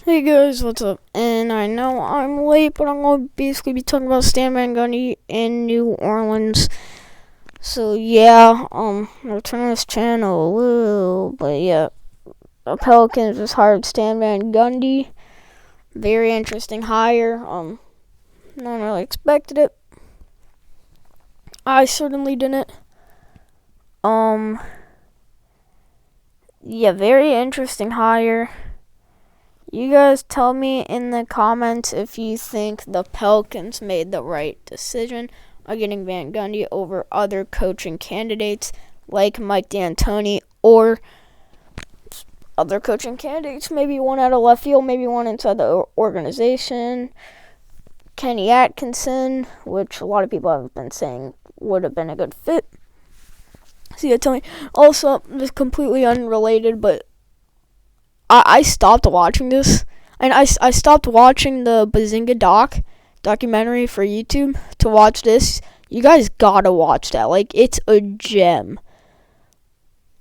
Hey guys, what's up? And I know I'm late, but I'm gonna basically be talking about Stan Van Gundy in New Orleans. So yeah, return this channel, woo. But yeah, the Pelicans just hired Stan Van Gundy. Very interesting hire. No one really expected it. I certainly didn't. Um, yeah, very interesting hire. You guys tell me in the comments if you think the Pelicans made the right decision on getting Van Gundy over other coaching candidates like Mike D'Antoni or other coaching candidates. Maybe one out of left field, maybe one inside the organization. Kenny Atkinson, which a lot of people have been saying would have been a good fit. So yeah, tell me. Also, this is completely unrelated, but I stopped watching this, and I stopped watching the Bazinga documentary for YouTube to watch this. You guys gotta watch that. Like, it's a gem.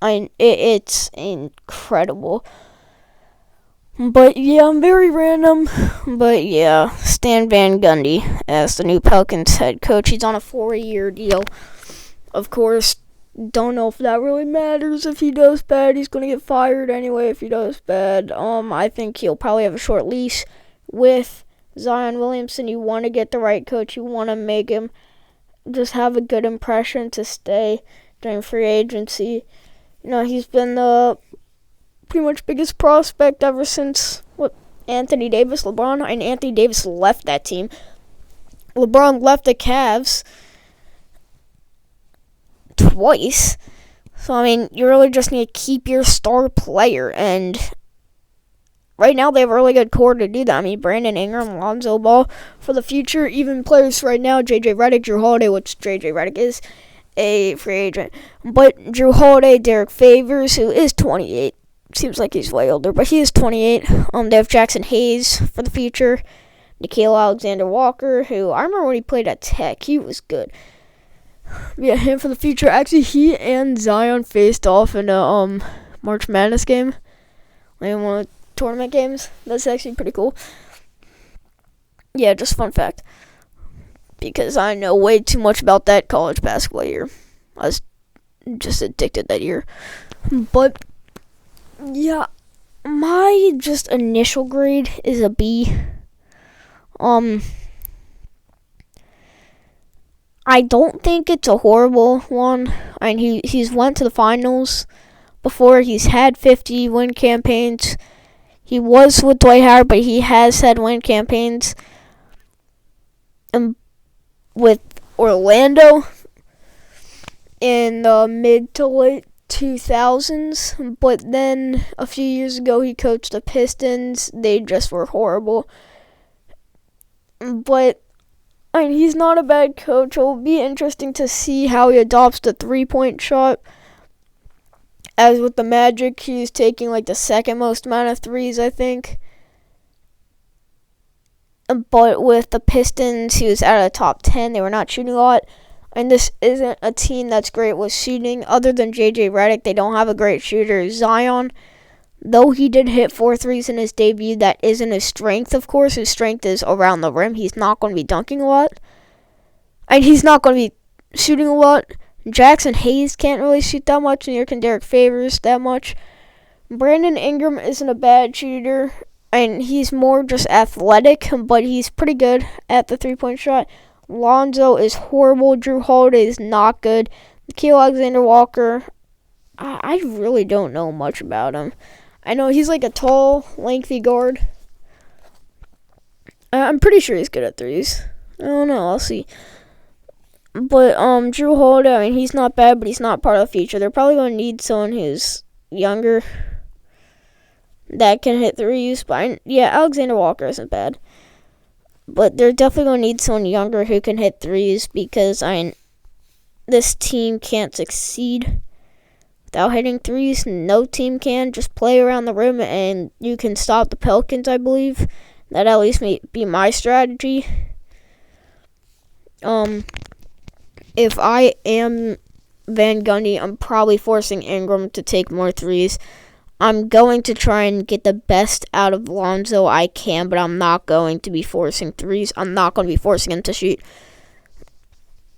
It's incredible. But yeah, I'm very random. But yeah, Stan Van Gundy as the new Pelicans head coach. He's on a 4-year deal. Of course, don't know if that really matters. If he does bad, he's gonna get fired anyway. If he does bad, I think he'll probably have a short leash with Zion Williamson. You want to get the right coach. You want to make him just have a good impression to stay during free agency. You know, he's been the pretty much biggest prospect ever since Anthony Davis, LeBron, and Anthony Davis left that team. LeBron left the Cavs twice. So, I mean, you really just need to keep your star player. And right now, they have a really good core to do that. I mean, Brandon Ingram, Lonzo Ball for the future. Even players right now, J.J. Redick, Drew Holiday, which J.J. Redick is a free agent. But Drew Holiday, Derek Favors, who is 28. Seems like he's way older, but he is 28. They have Jackson Hayes for the future. Nickeil Alexander-Walker, who I remember when he played at Tech. He was good. Yeah, him for the future. Actually, he and Zion faced off in a March Madness game. Like one of the tournament games. That's actually pretty cool. Yeah, just fun fact. Because I know way too much about that college basketball year. I was just addicted that year. But, yeah, my just initial grade is a B. I don't think it's a horrible one. I mean, he's went to the finals before. He's had 50 win campaigns. He was with Dwight Howard, but he has had win campaigns with Orlando in the mid to late 2000s. But then a few years ago, he coached the Pistons. They just were horrible. But I mean, he's not a bad coach. It'll be interesting to see how he adopts the three-point shot. As with the Magic, he's taking like the second most amount of threes, I think. But with the Pistons, he was out of the top 10. They were not shooting a lot. And this isn't a team that's great with shooting. Other than J.J. Redick, they don't have a great shooter. Zion, though he did hit 4 threes in his debut, that isn't his strength, of course. His strength is around the rim. He's not going to be dunking a lot. And he's not going to be shooting a lot. Jackson Hayes can't really shoot that much, neither can Derek Favors that much. Brandon Ingram isn't a bad shooter. And he's more just athletic, but he's pretty good at the three-point shot. Lonzo is horrible. Drew Holiday is not good. Nickeil Alexander-Walker, I really don't know much about him. I know he's like a tall, lengthy guard. I'm pretty sure he's good at threes. I don't know. I'll see. But Drew Holiday, I mean, he's not bad, but he's not part of the future. They're probably going to need someone who's younger that can hit threes. But Alexander Walker isn't bad. But they're definitely going to need someone younger who can hit threes because this team can't succeed without hitting threes. No team can. Just play around the rim and you can stop the Pelicans, I believe. That at least may be my strategy. If I am Van Gundy, I'm probably forcing Ingram to take more threes. I'm going to try and get the best out of Lonzo I can, but I'm not going to be forcing threes. I'm not going to be forcing him to shoot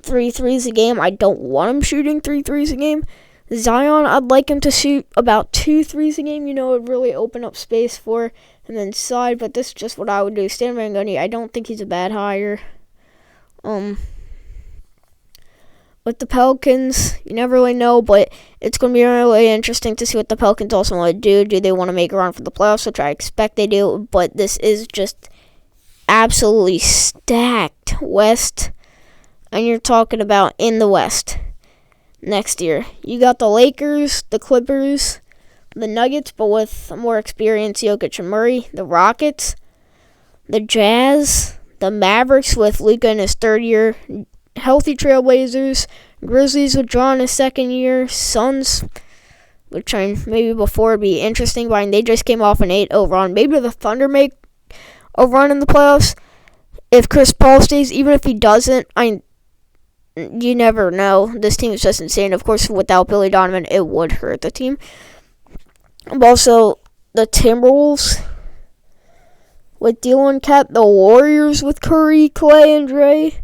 3 threes a game. I don't want him shooting 3 threes a game. Zion, I'd like him to shoot about 2 threes a game. It would really open up space for him inside, but this is just what I would do. Stan Van Gundy, I don't think he's a bad hire. With the Pelicans, you never really know, but it's going to be really interesting to see what the Pelicans also want to do. Do they want to make a run for the playoffs, which I expect they do, but this is just absolutely stacked West, and you're talking about in the West next year. You got the Lakers, the Clippers, the Nuggets, but with more experience, Jokic and Murray, the Rockets, the Jazz, the Mavericks with Luka in his third year, healthy Trailblazers, Grizzlies with John in his second year, Suns, which maybe before would be interesting, but they just came off an 8-0 run. Maybe the Thunder make a run in the playoffs if Chris Paul stays. Even if he doesn't, you never know. This team is just insane. Of course, without Billy Donovan, it would hurt the team. Also, the Timberwolves with Dylan Cat, the Warriors with Curry, Clay, and Dre.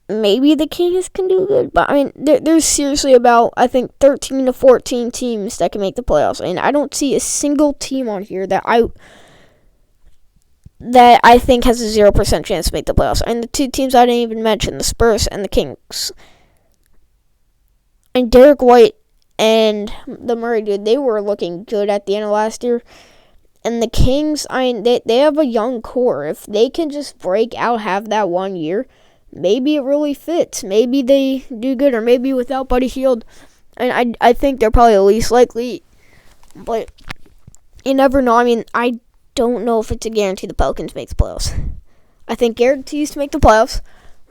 Maybe the Kings can do good, but there's seriously about, I think, 13 to 14 teams that can make the playoffs, and I don't see a single team on here that I think has a 0% chance to make the playoffs. And the 2 teams I didn't even mention, the Spurs and the Kings. And Derek White and the Murray dude, they were looking good at the end of last year. And the Kings, they have a young core. If they can just break out, have that 1 year, maybe it really fits. Maybe they do good, or maybe without Buddy Hield. And I think they're probably the least likely. But you never know. I don't know if it's a guarantee the Pelicans make the playoffs. I think guarantees to make the playoffs: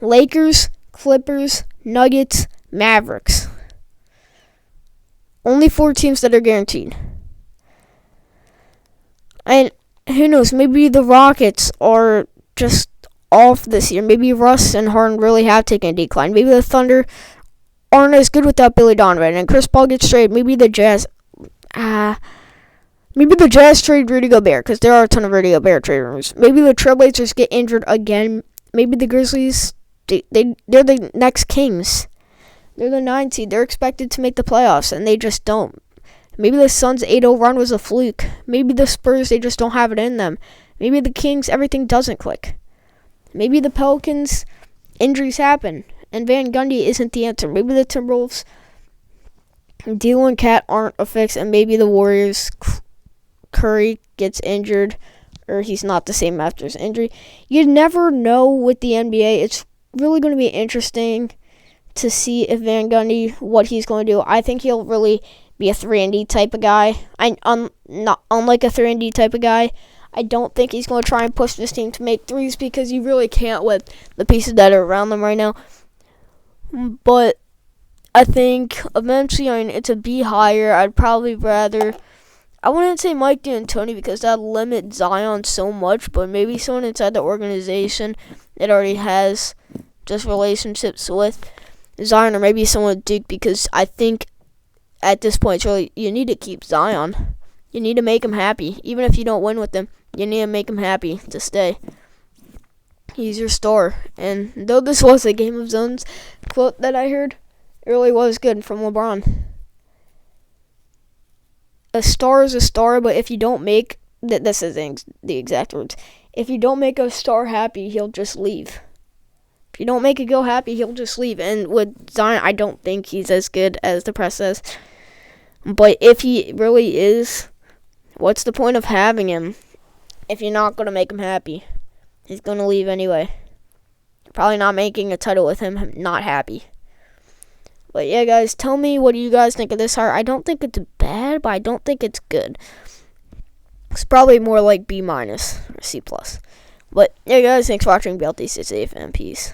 Lakers, Clippers, Nuggets, Mavericks. Only 4 teams that are guaranteed. And who knows, maybe the Rockets are just off this year. Maybe Russ and Harden really have taken a decline. Maybe the Thunder aren't as good without Billy Donovan, and Chris Paul gets traded. Maybe the Jazz trade Rudy Gobert, because there are a ton of Rudy Gobert trade rumors. Maybe the Trailblazers get injured again. Maybe the Grizzlies, they're the next Kings. They're the 9th seed. They're expected to make the playoffs, and they just don't. Maybe the Suns' 8-0 run was a fluke. Maybe the Spurs, they just don't have it in them. Maybe the Kings, everything doesn't click. Maybe the Pelicans, injuries happen, and Van Gundy isn't the answer. Maybe the Timberwolves, D'Lo and Cat aren't a fix, and maybe the Warriors, Curry gets injured, or he's not the same after his injury. You never know with the NBA. It's really going to be interesting to see if Van Gundy, what he's going to do. I think he'll really be a 3-and-D type of guy. Unlike a 3-and-D type of guy, I don't think he's going to try and push this team to make threes, because you really can't with the pieces that are around them right now. But I think eventually, it's a B higher. I'd probably rather, I wouldn't say Mike D'Antoni, because that limits Zion so much, but maybe someone inside the organization that already has just relationships with Zion, or maybe someone with Duke, because I think at this point, really, you need to keep Zion. You need to make him happy. Even if you don't win with him, you need to make him happy to stay. He's your star. And though this was a Game of Zones quote that I heard, it really was good from LeBron. A star is a star, but if you don't make, this is the exact words, if you don't make a star happy, he'll just leave. If you don't make a girl happy, he'll just leave. And with Zion, I don't think he's as good as the press says. But if he really is, what's the point of having him if you're not going to make him happy? He's going to leave anyway. Probably not making a title with him not happy. But yeah, guys, tell me, what do you guys think of this hire? I don't think it's bad, but I don't think it's good. It's probably more like B- or C+. But yeah, guys, thanks for watching. Be healthy, stay safe, and peace.